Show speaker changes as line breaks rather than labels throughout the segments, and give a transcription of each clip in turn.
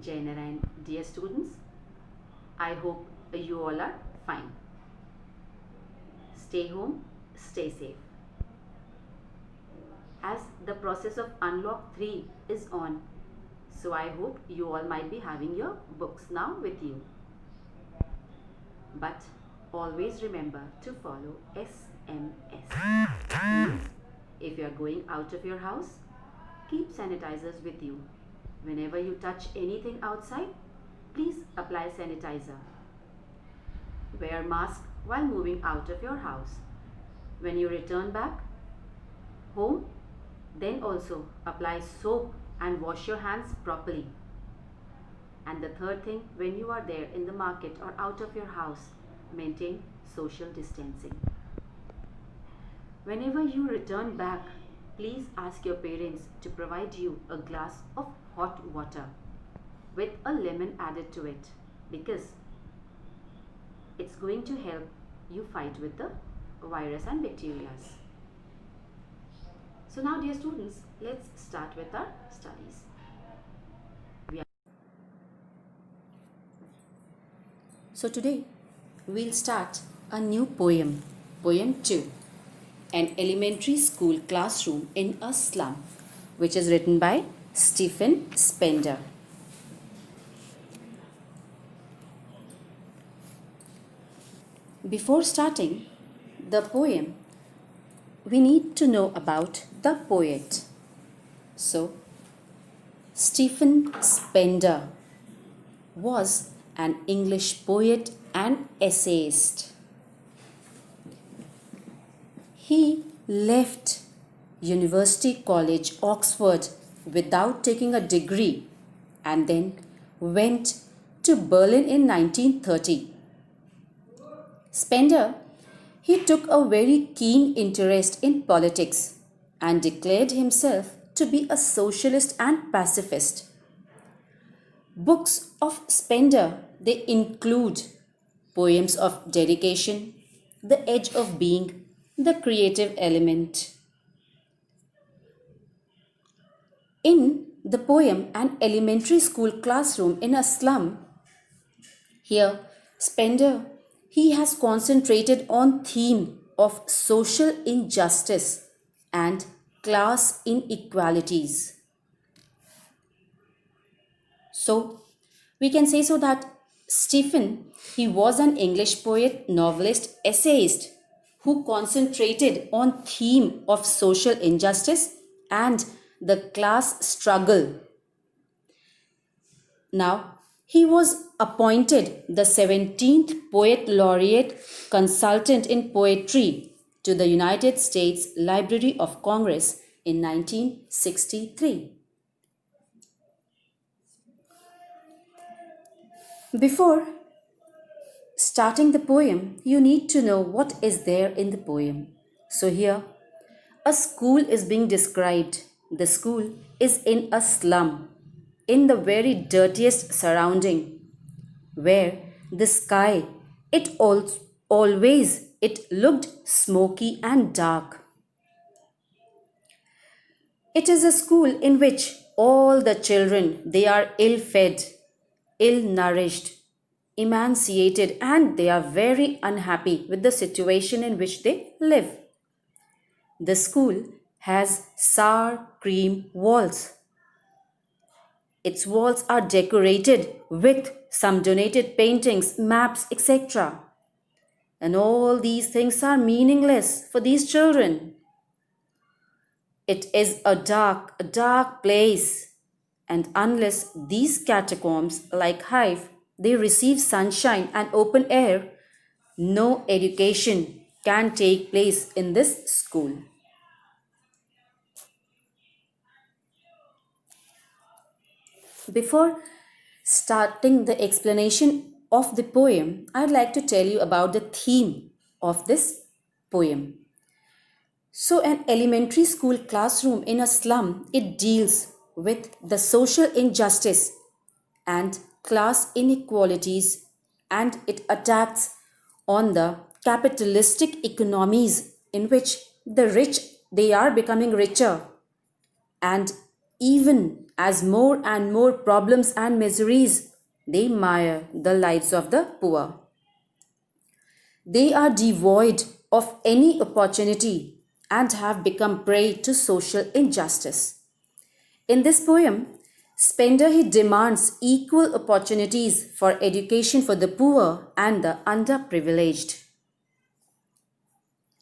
Jai Narayan, dear students, I hope you all are fine. Stay home, stay safe. As the process of Unlock 3 is on, so I hope you all might be having your books now with you. But always remember to follow SMS. Means if you are going out of your house, keep sanitizers with you. Whenever you touch anything outside, please apply sanitizer. Wear mask while moving out of your house. When you return back home, then also apply soap and wash your hands properly. And the third thing, when you are there in the market or out of your house, maintain social distancing. Whenever you return back, please ask your parents to provide you a glass of hot water with a lemon added to it, because it's going to help you fight with the virus and bacteria. So now, dear students, let's start with our studies. So today we'll start a new poem, Poem 2, An Elementary School Classroom in a Slum, which is written by Stephen Spender. Before starting the poem, we need to know about the poet. So, Stephen Spender was an English poet and essayist. He left University College, Oxford, without taking a degree and then went to Berlin in 1930. Spender, he took a very keen interest in politics and declared himself to be a socialist and pacifist. Books of Spender, they include Poems of Dedication, The Edge of Being, The Creative Element. In the poem An Elementary School Classroom in a Slum, here Spender, he has concentrated on theme of social injustice and class inequalities. So, we can say so that Stephen, he was an English poet, novelist, essayist who concentrated on theme of social injustice and the class struggle. Now, he was appointed the 17th Poet Laureate Consultant in Poetry to the United States Library of Congress in 1963. Before starting the poem, you need to know what is there in the poem. So here, a school is being described. The school is in a slum, in the very dirtiest surrounding, where the sky, it looked smoky and dark. It is a school in which all the children, they are ill-fed, ill-nourished, emaciated, and they are very unhappy with the situation in which they live. The school has sour cream walls. Its walls are decorated with some donated paintings, maps, etc. And all these things are meaningless for these children. It is a dark place. And unless these catacombs, like hive, they receive sunshine and open air, no education can take place in this school. Before starting the explanation of the poem, I'd like to tell you about the theme of this poem. So, an elementary school classroom in a slum, it deals with the social injustice and class inequalities, and it attacks on the capitalistic economies in which the rich, they are becoming richer and even as more and more problems and miseries they mire the lives of the poor. They are devoid of any opportunity and have become prey to social injustice. In this poem, Spender he demands equal opportunities for education for the poor and the underprivileged.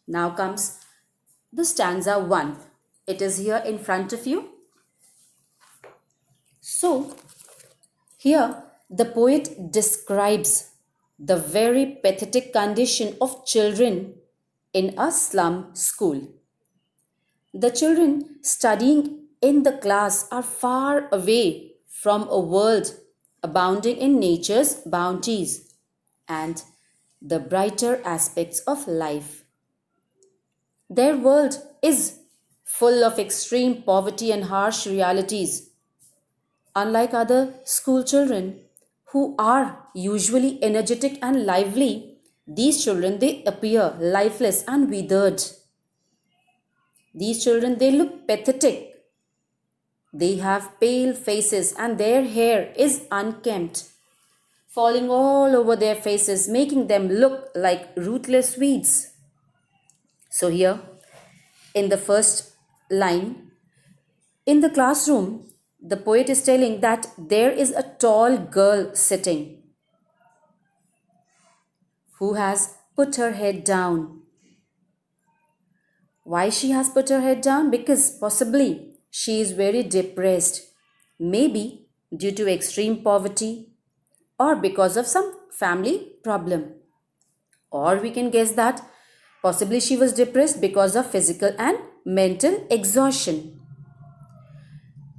Now comes the stanza 1. It is here in front of you. So, here the poet describes the very pathetic condition of children in a slum school. The children studying in the class are far away from a world abounding in nature's bounties and the brighter aspects of life. Their world is full of extreme poverty and harsh realities. Unlike other school children who are usually energetic and lively, these children they appear lifeless and withered. These children they look pathetic. They have pale faces and their hair is unkempt, falling all over their faces, making them look like ruthless weeds. So here in the first line, in the classroom, the poet is telling that there is a tall girl sitting who has put her head down. Why she has put her head down? Because possibly she is very depressed, maybe due to extreme poverty or because of some family problem. Or we can guess that possibly she was depressed because of physical and mental exhaustion.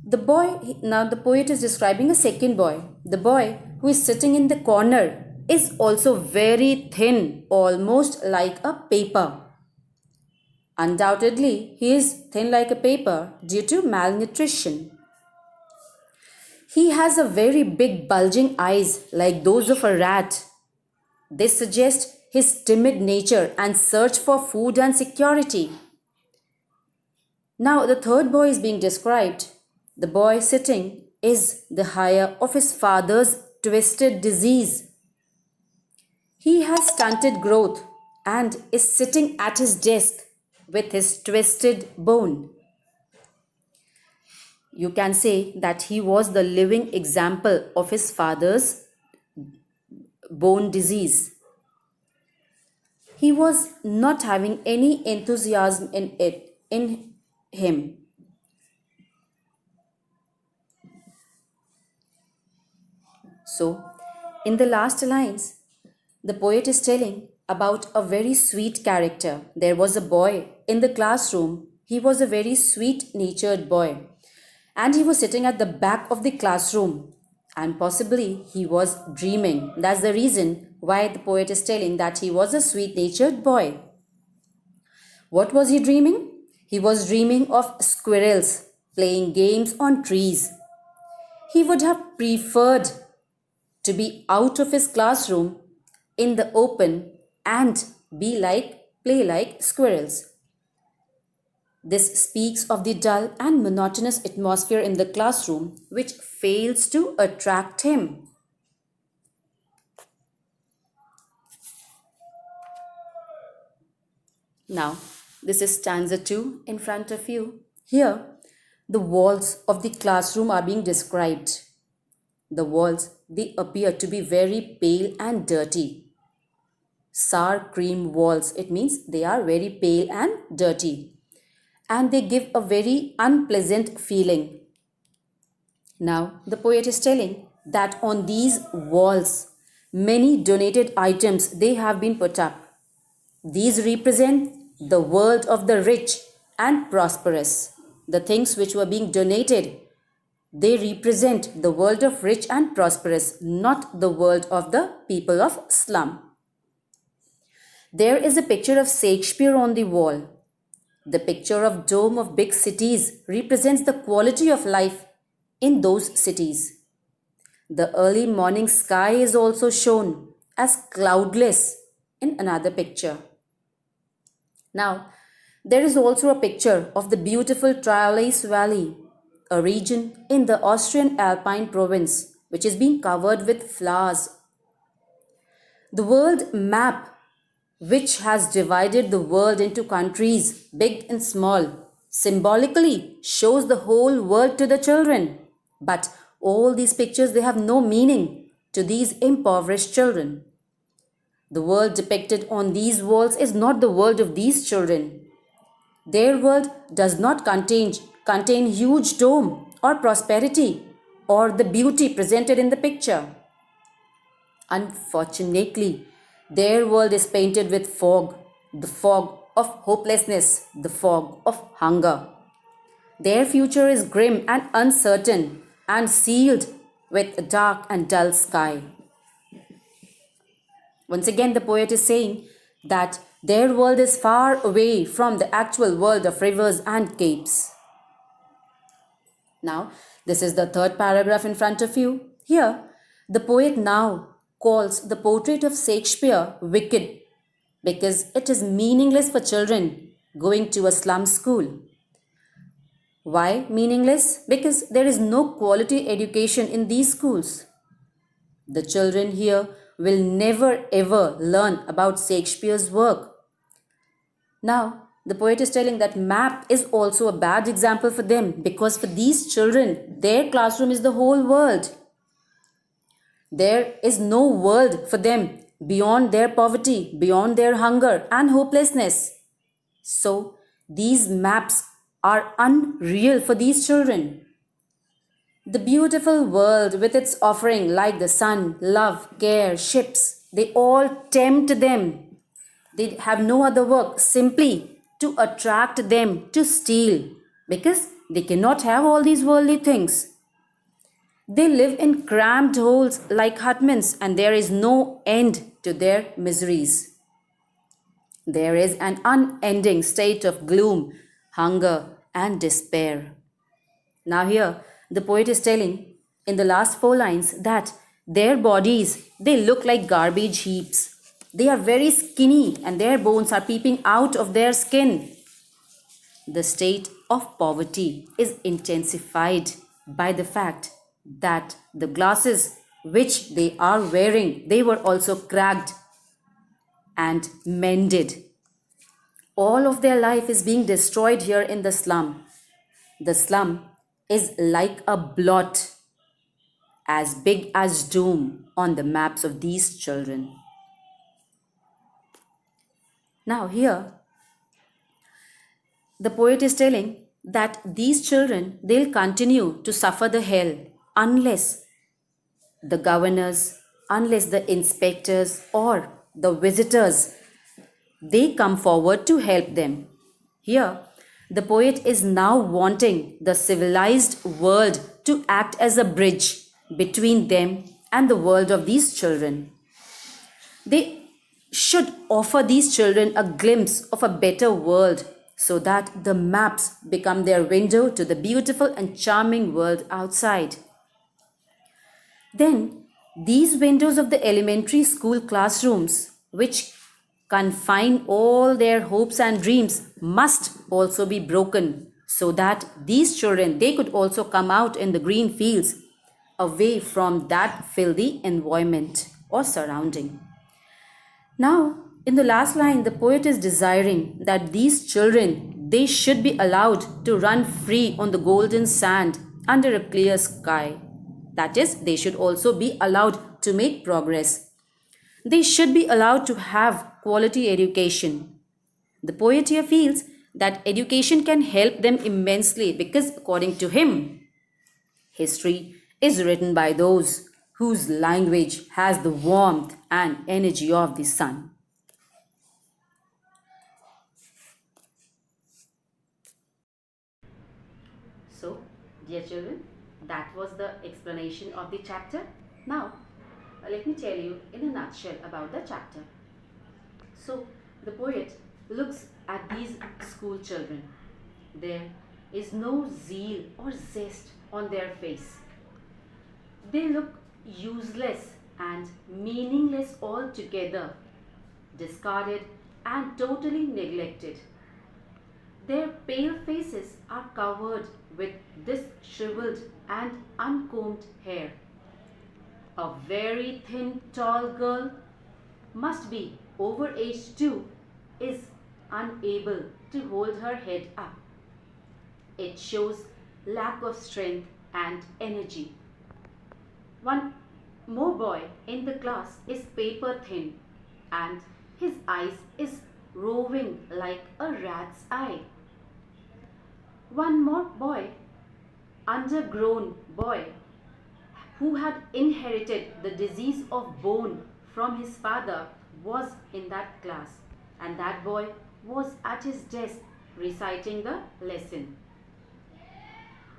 Now the poet is describing a second boy. The boy who is sitting in the corner is also very thin, almost like a paper. Undoubtedly, he is thin like a paper due to malnutrition. He has a very big bulging eyes like those of a rat. This suggests his timid nature and search for food and security. Now the third boy is being described. The boy sitting is the heir of his father's twisted disease. He has stunted growth and is sitting at his desk with his twisted bone. You can say that he was the living example of his father's bone disease. He was not having any enthusiasm in him. So, in the last lines, the poet is telling about a very sweet character. There was a boy in the classroom. He was a very sweet-natured boy. And he was sitting at the back of the classroom. And possibly he was dreaming. That's the reason why the poet is telling that he was a sweet-natured boy. What was he dreaming? He was dreaming of squirrels playing games on trees. He would have preferred to be out of his classroom in the open and play like squirrels. This speaks of the dull and monotonous atmosphere in the classroom which fails to attract him. Now, this is stanza 2 in front of you. Here, the walls of the classroom are being described. The walls, they appear to be very pale and dirty. Sour cream walls, it means they are very pale and dirty. And they give a very unpleasant feeling. Now, the poet is telling that on these walls, many donated items they have been put up. These represent the world of the rich and prosperous. The things which were being donated, they represent the world of rich and prosperous, not the world of the people of slum. There is a picture of Shakespeare on the wall. The picture of dome of big cities represents the quality of life in those cities. The early morning sky is also shown as cloudless in another picture. Now, there is also a picture of the beautiful Triolais Valley. a region in the Austrian Alpine province which is being covered with flowers. The world map, which has divided the world into countries, big and small, symbolically shows the whole world to the children. But all these pictures, they have no meaning to these impoverished children. The world depicted on these walls is not the world of these children. Their world does not contain huge dome or prosperity or the beauty presented in the picture. Unfortunately, their world is painted with fog, the fog of hopelessness, the fog of hunger. Their future is grim and uncertain and sealed with a dark and dull sky. Once again, the poet is saying that their world is far away from the actual world of rivers and capes. Now, this is the third paragraph in front of you. Here, the poet now calls the portrait of Shakespeare wicked because it is meaningless for children going to a slum school. Why meaningless? Because there is no quality education in these schools. The children here will never ever learn about Shakespeare's work. Now, the poet is telling that map is also a bad example for them because for these children, their classroom is the whole world. There is no world for them beyond their poverty, beyond their hunger and hopelessness. So, these maps are unreal for these children. The beautiful world with its offering like the sun, love, care, ships, they all tempt them. They have no other work simply to attract them to steal because they cannot have all these worldly things. They live in cramped holes like hutments and there is no end to their miseries. There is an unending state of gloom, hunger, and despair. Now, here the poet is telling in the last four lines that their bodies they look like garbage heaps. They are very skinny and their bones are peeping out of their skin. The state of poverty is intensified by the fact that the glasses which they are wearing they were also cracked and mended. All of their life is being destroyed here in the slum. The slum is like a blot as big as doom on the maps of these children. Now, here the poet is telling that these children they'll continue to suffer the hell unless the governors, unless the inspectors or the visitors they come forward to help them. Here, the poet is now wanting the civilized world to act as a bridge between them and the world of these children. They should offer these children a glimpse of a better world so that the maps become their window to the beautiful and charming world outside. Then, these windows of the elementary school classrooms, which confine all their hopes and dreams, must also be broken so that these children they could also come out in the green fields away from that filthy environment or surrounding. Now, in the last line, the poet is desiring that these children they should be allowed to run free on the golden sand under a clear sky. That is, they should also be allowed to make progress. They should be allowed to have quality education. The poet here feels that education can help them immensely because, according to him, history is written by those whose language has the warmth and energy of the sun. So, dear children, that was the explanation of the chapter. Now, let me tell you in a nutshell about the chapter. So, the poet looks at these school children. There is no zeal or zest on their face. They look useless and meaningless altogether, discarded and totally neglected. Their pale faces are covered with disheveled and uncombed hair. A very thin, tall girl, must be over age 2, is unable to hold her head up. It shows lack of strength and energy. One more boy in the class is paper thin and his eyes is roving like a rat's eye. One more boy, undergrown boy, who had inherited the disease of bone from his father, was in that class, and that boy was at his desk reciting the lesson.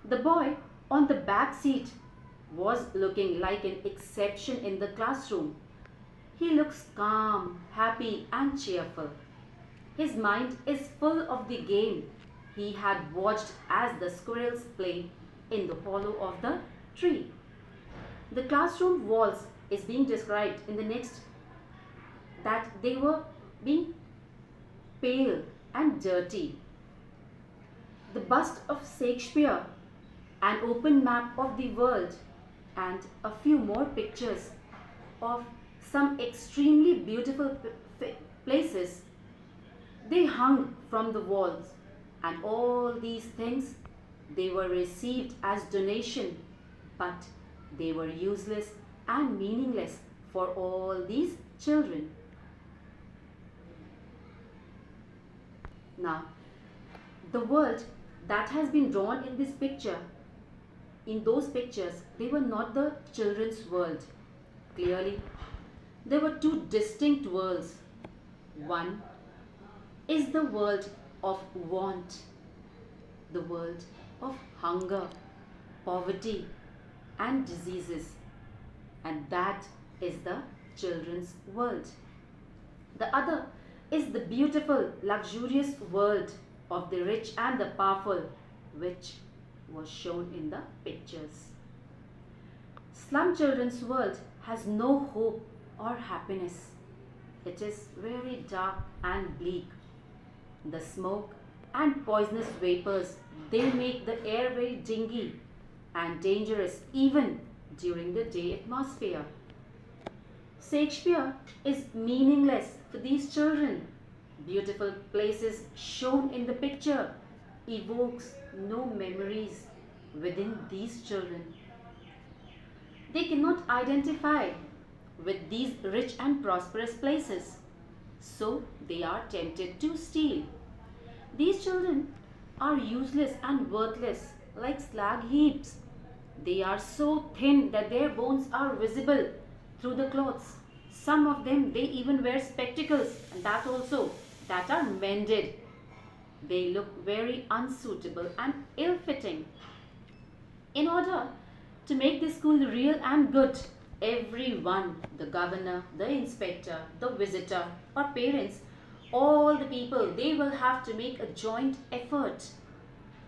The boy on the back seat was looking like an exception in the classroom. He looks calm, happy, and cheerful. His mind is full of the game he had watched as the squirrels played in the hollow of the tree. The classroom walls is being described in the next, that they were being pale and dirty. The bust of Shakespeare, an open map of the world, and a few more pictures of some extremely beautiful places, they hung from the walls, and all these things, they were received as donation, but they were useless and meaningless for all these children. Now, the world that has been drawn in this picture, in those pictures, they were not the children's world. Clearly, there were two distinct worlds. One is the world of want, the world of hunger, poverty, and diseases, and that is the children's world. The other is the beautiful, luxurious world of the rich and the powerful, which was shown in the pictures. Slum children's world has no hope or happiness. It is very dark and bleak. The smoke and poisonous vapors, they make the air very dingy and dangerous even during the day atmosphere. Shakespeare is meaningless for these children. Beautiful places shown in the picture evokes no memories within these children. They cannot identify with these rich and prosperous places, so they are tempted to steal. These children are useless and worthless like slag heaps. They are so thin that their bones are visible through the clothes. Some of them, they even wear spectacles, and that also, that are mended. They look very unsuitable and ill-fitting. In order to make this school real and good, everyone, the governor, the inspector, the visitor or parents, all the people, they will have to make a joint effort.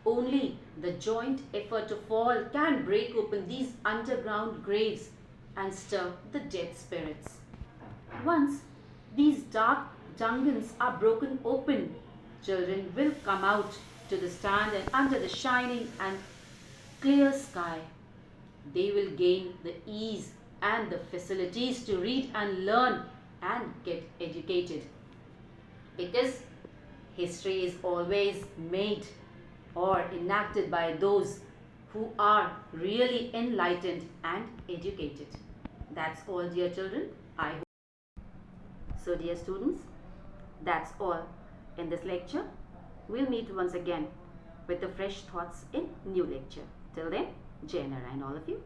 Only the joint effort of all can break open these underground graves and stir the dead spirits. Once these dark dungeons are broken open, children will come out to the stand and under the shining and clear sky. They will gain the ease and the facilities to read and learn and get educated. Because history is always made or enacted by those who are really enlightened and educated. That's all, dear children. I hope. So, dear students, that's all in this lecture. We'll meet once again with the fresh thoughts in new lecture. Till then, Jai Narayana all of you.